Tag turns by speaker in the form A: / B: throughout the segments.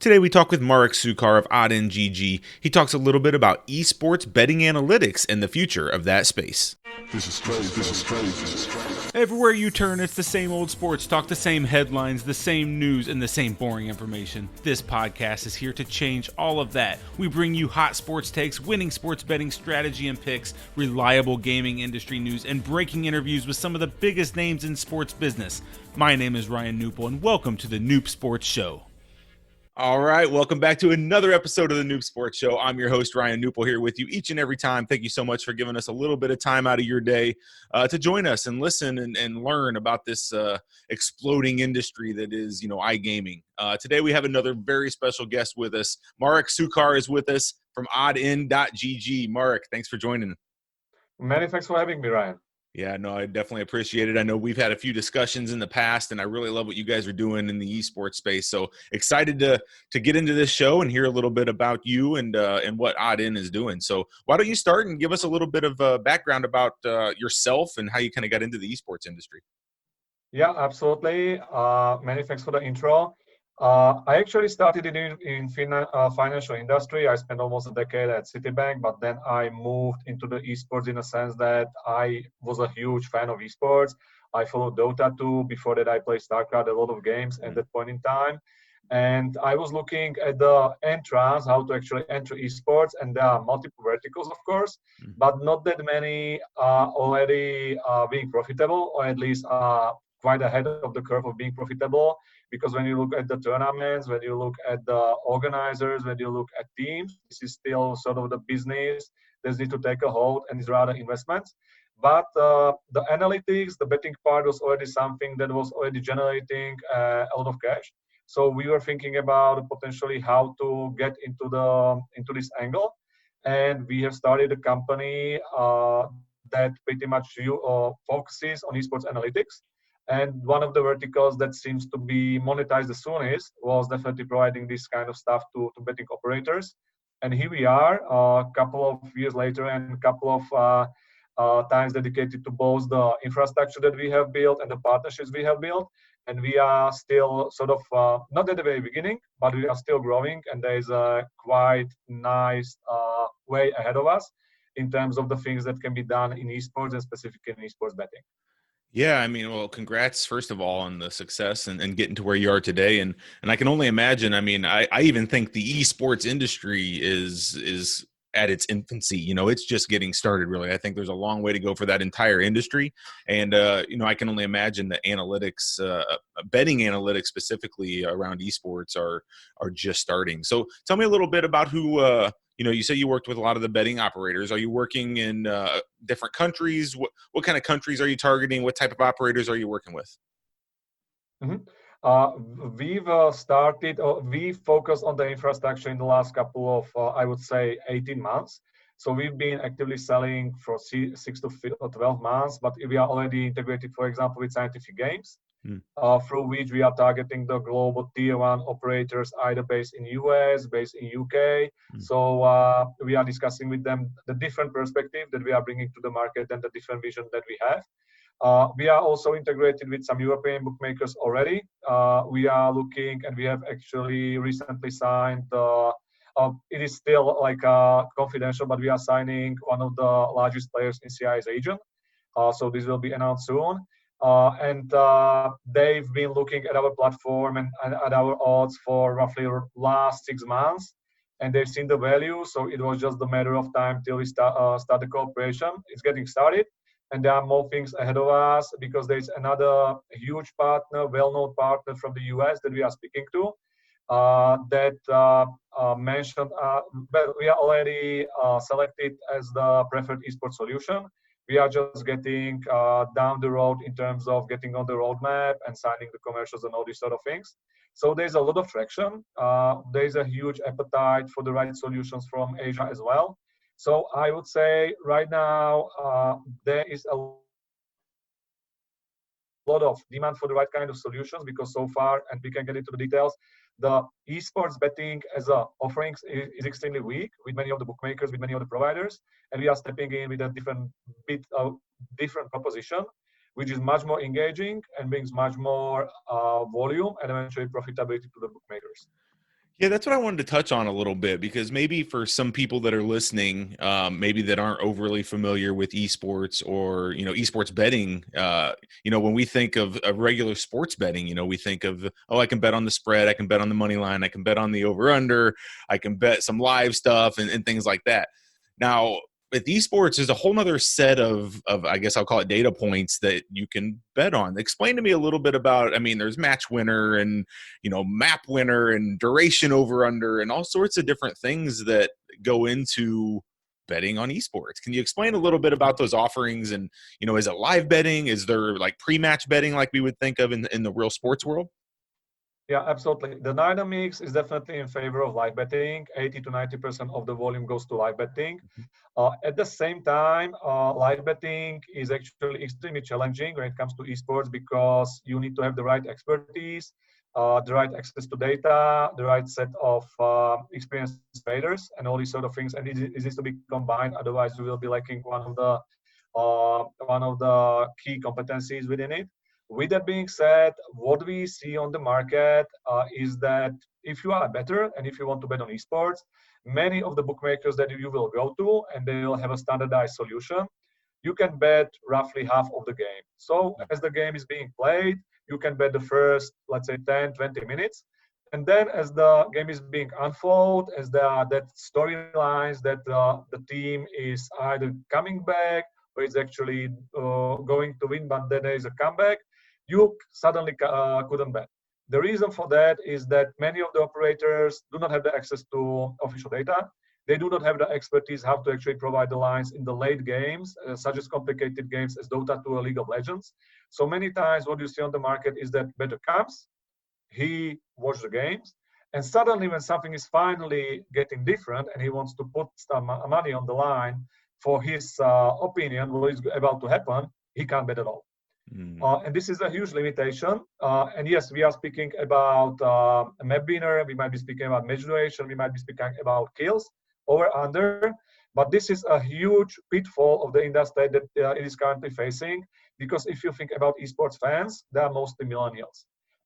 A: Today we talk with Marek Suchar of Oddin GG. He talks a little bit about esports, betting analytics, and the future of that space.
B: This is crazy. This is crazy. This is crazy.
A: Everywhere you turn, it's the same old sports talk, the same headlines, the same news, and the same boring information. This podcast is here to change all of that. We bring you hot sports takes, winning sports betting strategy and picks, reliable gaming industry news, and breaking interviews with some of the biggest names in sports business. My name is Ryan Newpel, and welcome to the Noop Sports Show. All right, welcome back to another episode of the Noob Sports Show. I'm your host, Ryan Newpel, here with you each and every time. Thank you so much for giving us a little bit of time out of your day to join us and listen and learn about this exploding industry that is, iGaming. Today we have another very special guest with us. Marek Suchar is with us from oddin.gg. Marek, thanks for joining.
C: Many thanks for having me, Ryan.
A: Yeah, no, I definitely appreciate it. I know we've had a few discussions in the past, and I really love what you guys are doing in the esports space. So excited to get into this show and hear a little bit about you and what Oddin is doing. So why don't you start and give us a little bit of background about yourself and how you kind of got into the esports industry?
C: Yeah, absolutely. Many thanks for the intro. I actually started in financial industry. I spent almost a decade at Citibank, but then I moved into the esports in a sense that I was a huge fan of esports. I followed Dota 2. Before that, I played StarCraft, a lot of games at that point in time. And I was looking at the entrance, how to actually enter esports, and there are multiple verticals, of course, but not that many already being profitable, or at least quite ahead of the curve of being profitable. Because when you look at the tournaments, when you look at the organizers, when you look at teams, this is still sort of the business that needs to take a hold and is rather investments. But the analytics, the betting part was already something that was already generating a lot of cash. So we were thinking about potentially how to get into this angle, and we have started a company that pretty much focuses on esports analytics. And one of the verticals that seems to be monetized the soonest was definitely providing this kind of stuff to betting operators. And here we are, a couple of years later, and a couple of times dedicated to both the infrastructure that we have built and the partnerships we have built. And we are still sort of not at the very beginning, but we are still growing. And there is a quite nice way ahead of us in terms of the things that can be done in esports and specifically in esports betting.
A: Yeah, I mean, well, congrats, first of all, on the success and getting to where you are today. And I can only imagine, I mean, I even think the esports industry is at its infancy. It's just getting started, really. I think there's a long way to go for that entire industry. And, I can only imagine that analytics, betting analytics specifically around esports are just starting. So tell me a little bit about who, you say you worked with a lot of the betting operators. Are you working in different countries? What kind of countries are you targeting? What type of operators are you working with?
C: Mm-hmm. We focused on the infrastructure in the last couple of, I would say, 18 months. So we've been actively selling for 6 to 12 months, but we are already integrated, for example, with Scientific Games, through which we are targeting the global tier one operators, either based in US, based in UK. So we are discussing with them the different perspective that we are bringing to the market and the different vision that we have. We are also integrated with some European bookmakers already. We are looking, and we have actually recently signed. It is still like confidential, but we are signing one of the largest players in CIS region. So this will be announced soon. And they've been looking at our platform and at our odds for roughly last 6 months, and they've seen the value. So it was just a matter of time till we start the cooperation. It's getting started. And there are more things ahead of us because there's another huge partner, well-known partner from the US that we are speaking to that mentioned, well, we are already selected as the preferred esports solution. We are just getting down the road in terms of getting on the roadmap and signing the commercials and all these sort of things. So there's a lot of traction. There's a huge appetite for the right solutions from Asia as well. So I would say right now there is a lot of demand for the right kind of solutions because so far, and we can get into the details, the esports betting as a offerings is extremely weak with many of the bookmakers, with many of the providers, and we are stepping in with a different proposition, which is much more engaging and brings much more volume and eventually profitability to the bookmakers.
A: Yeah, that's what I wanted to touch on a little bit, because maybe for some people that are listening, maybe that aren't overly familiar with esports or, esports betting, when we think of regular sports betting, we think of, oh, I can bet on the spread, I can bet on the money line, I can bet on the over under, I can bet some live stuff and things like that. Now, with esports, there's a whole nother set of, I guess I'll call it, data points that you can bet on. Explain to me a little bit about, I mean, there's match winner and, map winner and duration over under and all sorts of different things that go into betting on esports. Can you explain a little bit about those offerings? And, is it live betting? Is there like pre-match betting like we would think of in the real sports world?
C: Yeah, absolutely. The dynamics is definitely in favor of live betting. 80 to 90% of the volume goes to live betting. At the same time, live betting is actually extremely challenging when it comes to esports, because you need to have the right expertise, the right access to data, the right set of experienced traders, and all these sort of things. And it needs to be combined. Otherwise, we will be lacking one of the key competencies within it. With that being said, what we see on the market is that if you are better and if you want to bet on esports, many of the bookmakers that you will go to, and they will have a standardized solution, you can bet roughly half of the game. So as the game is being played, you can bet the first, let's say, 10, 20 minutes. And then as the game is being unfolded, as there are that storylines that the team is either coming back or is actually going to win, but then there is a comeback, you suddenly couldn't bet. The reason for that is that many of the operators do not have the access to official data. They do not have the expertise how to actually provide the lines in the late games, such as complicated games as Dota 2 or League of Legends. So many times what you see on the market is that bettor comes, he watches the games, and suddenly when something is finally getting different and he wants to put some money on the line for his opinion, what is about to happen, he can't bet at all. And this is a huge limitation. And yes, we are speaking about a map winner, we might be speaking about match duration, we might be speaking about kills, over under. But this is a huge pitfall of the industry that it is currently facing, because if you think about esports fans, they are mostly millennials.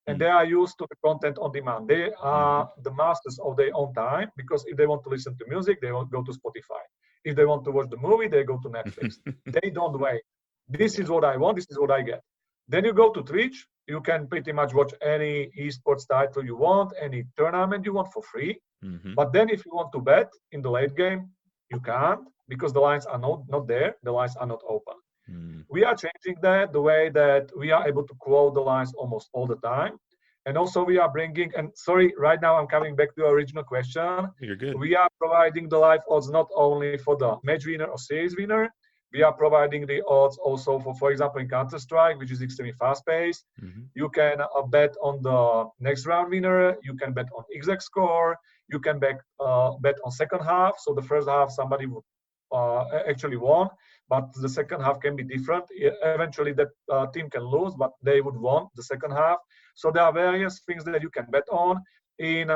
C: And they are used to the content on demand. They are the masters of their own time, because if they want to listen to music, they will go to Spotify. If they want to watch the movie, they go to Netflix. They don't wait. This is what I want, this is what I get. Then you go to Twitch, you can pretty much watch any esports title you want, any tournament you want for free. But then if you want to bet in the late game, you can't, because the lines are not there, the lines are not open. We are changing that, the way that we are able to quote the lines almost all the time. And also we are bringing, and sorry, right now I'm coming back to your original question.
A: You're good.
C: We are providing the live odds not only for the match winner or series winner, we are providing the odds also for example, in Counter-Strike, which is extremely fast-paced. You can bet on the next round winner, you can bet on exact score, you can bet on second half. So the first half somebody would actually won, but the second half can be different. Eventually that team can lose, but they would won the second half. So there are various things that you can bet on in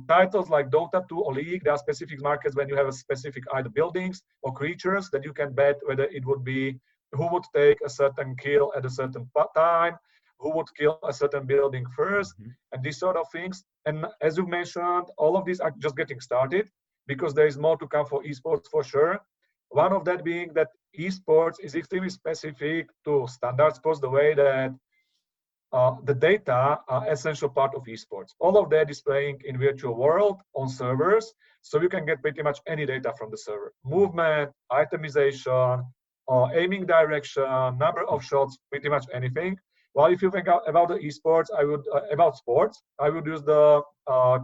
C: titles like Dota 2 or League. There are specific markets when you have a specific either buildings or creatures that you can bet whether it would be who would take a certain kill at a certain time, who would kill a certain building first, and these sort of things. And as you mentioned, all of these are just getting started, because there is more to come for esports for sure. One of that being that esports is extremely specific to standard sports, the way that the data are essential part of esports. All of that is playing in virtual world on servers, so you can get pretty much any data from the server. Movement, itemization, aiming direction, number of shots, pretty much anything. Well, if you think about the esports, about sports, I would use the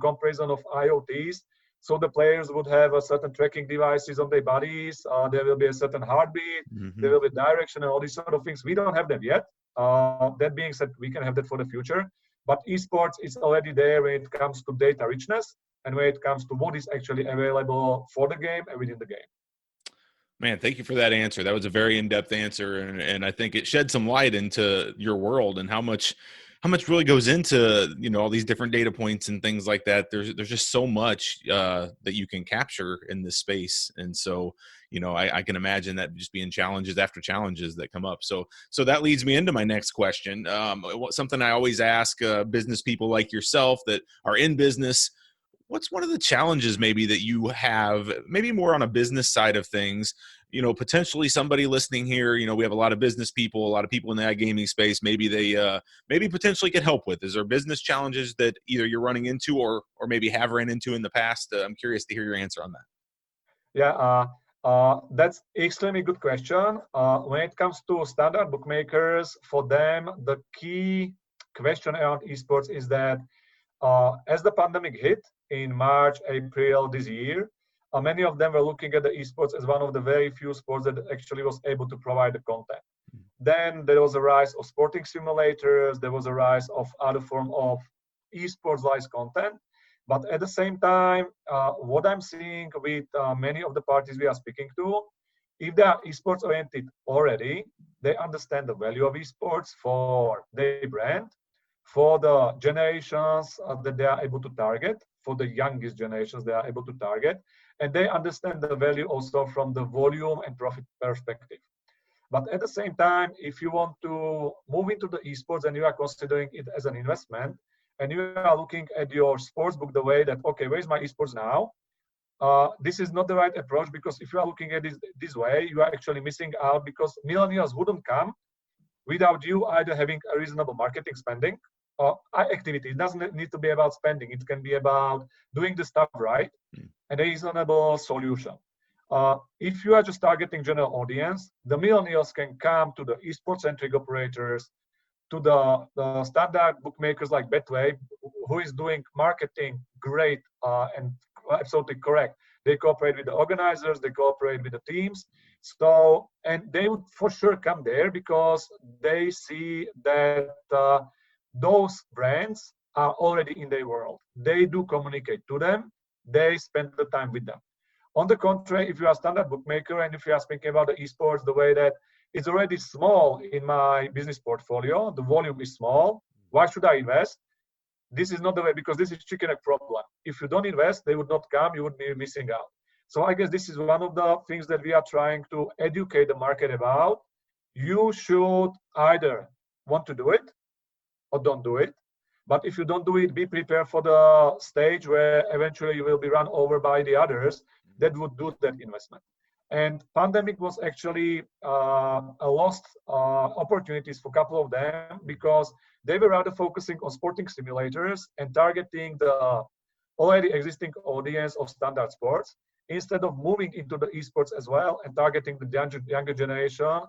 C: comparison of IoTs. So the players would have a certain tracking devices on their bodies. There will be a certain heartbeat. There will be direction and all these sort of things. We don't have them yet. That being said, we can have that for the future. But esports is already there when it comes to data richness and when it comes to what is actually available for the game and within the game.
A: Man, thank you for that answer. That was a very in-depth answer, and I think it shed some light into your world and how much how much really goes into, all these different data points and things like that. There's just so much that you can capture in this space. And so, I can imagine that just being challenges after challenges that come up. So that leads me into my next question. Something I always ask business people like yourself that are in business: what's one of the challenges maybe that you have, maybe more on a business side of things? Potentially somebody listening here, we have a lot of business people, a lot of people in the iGaming space. Maybe they maybe potentially get help with. Is there business challenges that either you're running into or maybe have ran into in the past? I'm curious to hear your answer on that.
C: Yeah, that's extremely good question. When it comes to standard bookmakers, for them, the key question around esports is that as the pandemic hit in March, April this year, many of them were looking at the esports as one of the very few sports that actually was able to provide the content. Then there was a rise of sporting simulators, there was a rise of other form of esports-like content. But at the same time, what I'm seeing with many of the parties we are speaking to, if they are esports oriented already, they understand the value of esports for their brand, for the generations that they are able to target, for the youngest generations they are able to target, and they understand the value also from the volume and profit perspective. But at the same time, if you want to move into the esports and you are considering it as an investment, and you are looking at your sports book the way that, okay, where's my esports now? This is not the right approach, because if you are looking at this way, you are actually missing out, because millennials wouldn't come without you either having a reasonable marketing spending or activity. It doesn't need to be about spending. It can be about doing the stuff right and a reasonable solution. If you are just targeting general audience, the millennials can come to the esports-centric operators, to the standard bookmakers like Betway, who is doing marketing great and absolutely correct. They cooperate with the organizers, they cooperate with the teams. So, and they would for sure come there because they see that those brands are already in their world. They do communicate to them, they spend the time with them. On the contrary, if you are a standard bookmaker and if you are speaking about the esports, the way that it's already small in my business portfolio, the volume is small, why should I invest? This is not the way, because this is chicken egg problem. If you don't invest, they would not come, you would be missing out. So I guess this is one of the things that we are trying to educate the market about. You should either want to do it or don't do it. But if you don't do it, be prepared for the stage where eventually you will be run over by the others that would do that investment. And pandemic was actually a lost opportunities for a couple of them, because they were rather focusing on sporting simulators and targeting the already existing audience of standard sports, instead of moving into the esports as well and targeting the younger generation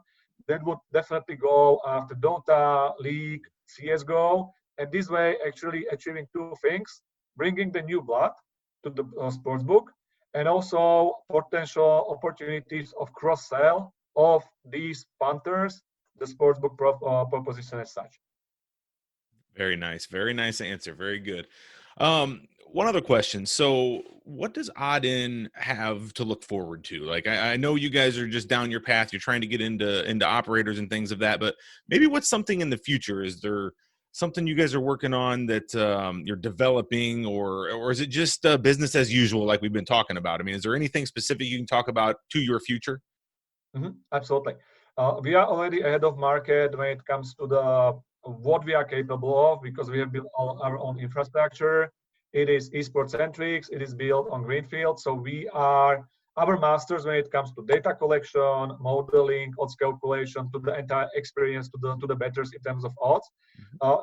C: that would definitely go after Dota, League, CSGO, and this way actually achieving two things: bringing the new blood to the sports book, and also potential opportunities of cross-sell of these punters, the sportsbook proposition as such.
A: Very nice answer. Very good. One other question. So what does Oddin have to look forward to? Like, I know you guys are just down your path. You're trying to get into operators and things of that, but maybe what's something in the future? Is there something you guys are working on that you're developing, or is it just business as usual like we've been talking about? I mean, is there anything specific you can talk about to your future?
C: Absolutely. We are already ahead of market when it comes to the what we are capable of, because we have built our own infrastructure. It is esports centric. It is built on greenfield. So we are our masters when it comes to data collection, modeling, odds calculation, to the entire experience, to the bettors in terms of odds.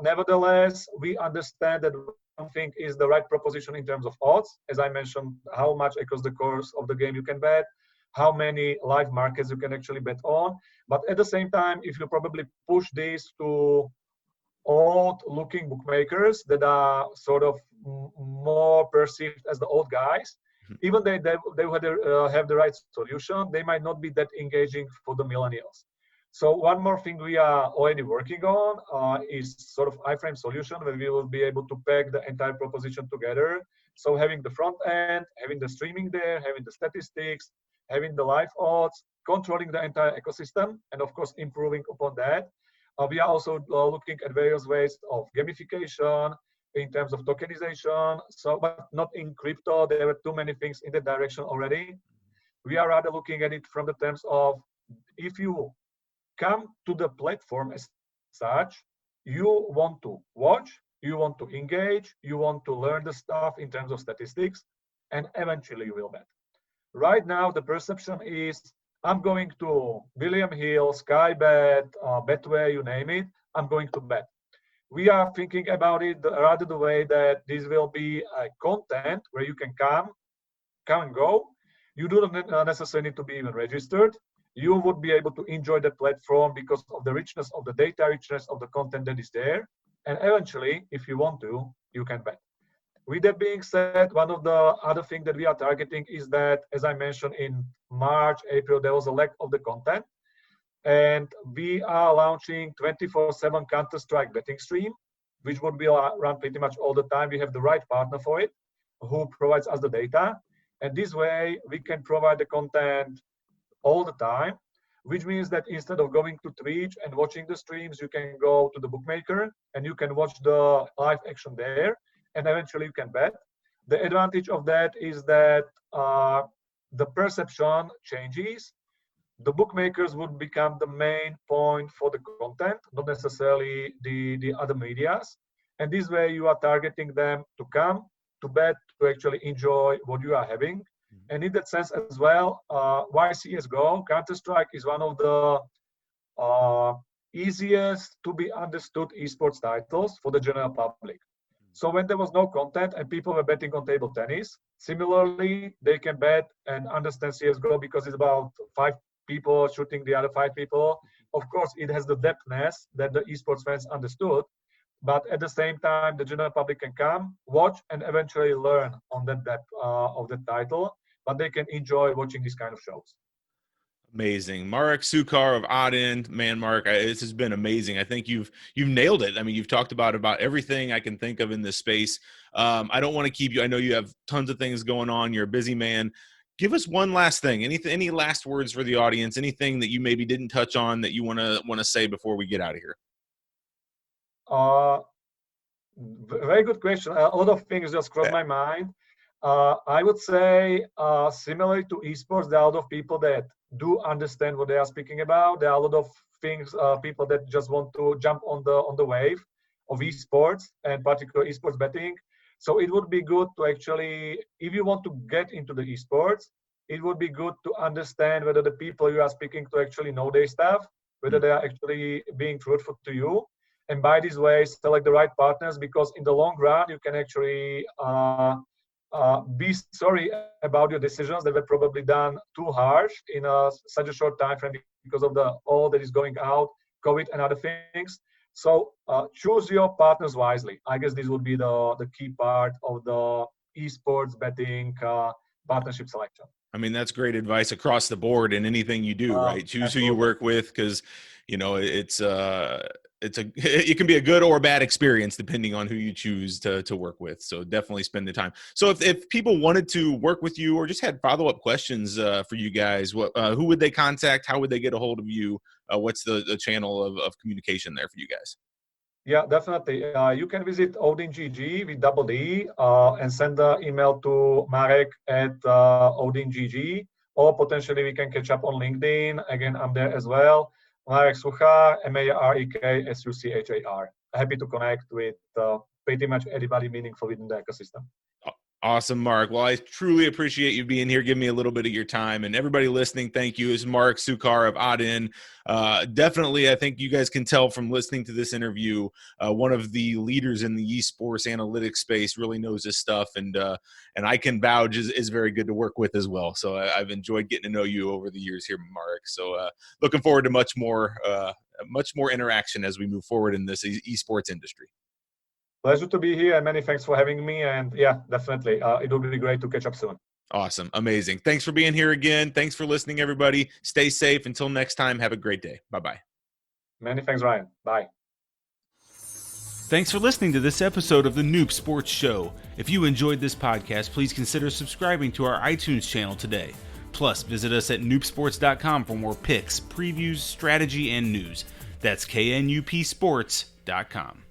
C: Nevertheless, we understand that one thing is the right proposition in terms of odds. As I mentioned, how much across the course of the game you can bet, how many live markets you can actually bet on. But at the same time, if you probably push this to old looking bookmakers that are sort of more perceived as the old guys, even they would have the right solution, they might not be that engaging for the millennials. So one more thing we are already working on is sort of iframe solution, where we will be able to pack the entire proposition together. So having the front end, having the streaming there, having the statistics, having the live odds, controlling the entire ecosystem, and of course improving upon that. We are also looking at various ways of gamification in terms of tokenization. So, but not in crypto. There were too many things in that direction already. We are rather looking at it from the terms of if you come to the platform as such, you want to watch, you want to engage, you want to learn the stuff in terms of statistics, and eventually you will bet. Right now, the perception is I'm going to William Hill, Skybet, Betway, you name it, I'm going to bet. We are thinking about it rather the way that this will be a content where you can come and go. You do not necessarily need to be even registered. You would be able to enjoy the platform because of the richness of the data, richness of the content that is there. And eventually, if you want to, you can bet. With that being said, one of the other things that we are targeting is that, as I mentioned, in March, April, there was a lack of the content. And we are launching 24/7 Counter-Strike betting stream, which would be run pretty much all the time. We have the right partner for it, who provides us the data. And this way, we can provide the content all the time, which means that instead of going to Twitch and watching the streams, you can go to the bookmaker and you can watch the live action there, and eventually you can bet. The advantage of that is that the perception changes. The bookmakers would become the main point for the content, not necessarily the other medias. And this way you are targeting them to come, to bet, to actually enjoy what you are having. And in that sense as well, why CSGO? Counter-Strike is one of the easiest to be understood esports titles for the general public. So when there was no content and people were betting on table tennis, similarly, they can bet and understand CSGO because it's about 5 people shooting the other 5 people. Of course, it has the depthness that the esports fans understood, but at the same time, the general public can come, watch, and eventually learn on that depth of the title, but they can enjoy watching these kind of shows.
A: Amazing. Marek Suchar of Oddin. Man, Mark, this has been amazing. I think you've nailed it. I mean, you've talked about everything I can think of in this space. I don't want to keep you. I know you have tons of things going on. You're a busy man. Give us one last thing. Any last words for the audience? Anything that you maybe didn't touch on that you want to say before we get out of here?
C: Very good question. A lot of things just crossed my mind. I would say, similar to esports, there are a lot of people that do understand what they are speaking about. There are a lot of things, people that just want to jump on the wave of esports and particularly esports betting. So it would be good to actually, if you want to get into the esports, it would be good to understand whether the people you are speaking to actually know their stuff, whether they are actually being truthful to you. And by these ways, select the right partners, because in the long run, you can actually be sorry about your decisions that were probably done too harsh in such a short time frame because of all that is going out, COVID and other things. So choose your partners wisely. I guess this would be the key part of the esports betting partnership selection.
A: I mean, that's great advice across the board in anything you do, right? Choose
C: Absolutely.
A: who you work with, because it can be a good or bad experience depending on who you choose to work with. So definitely spend the time. So if people wanted to work with you or just had follow-up questions for you guys, who would they contact? How would they get a hold of you? What's the channel of communication there for you guys?
C: Yeah, definitely. You can visit Oddin GG with double D and send the email to Marek at Oddin GG, or potentially we can catch up on LinkedIn. Again, I'm there as well. Marek Suchar, MAREK SUCHAR. Happy to connect with pretty much anybody meaningful within the ecosystem.
A: Awesome, Mark. Well, I truly appreciate you being here. Give me a little bit of your time, and everybody listening, thank you. This is Marek Suchar of Oddin. Definitely, I think you guys can tell from listening to this interview, one of the leaders in the esports analytics space, really knows this stuff, and I can vouch is very good to work with as well. So I've enjoyed getting to know you over the years here, Mark. So looking forward to much more interaction as we move forward in this esports industry.
C: Pleasure to be here, and many thanks for having me. And yeah, definitely, it will be great to catch up soon.
A: Awesome. Amazing. Thanks for being here again. Thanks for listening, everybody. Stay safe. Until next time, have a great day. Bye-bye.
C: Many thanks, Ryan. Bye.
A: Thanks for listening to this episode of the Noob Sports Show. If you enjoyed this podcast, please consider subscribing to our iTunes channel today. Plus, visit us at noobsports.com for more picks, previews, strategy, and news. That's knupsports.com.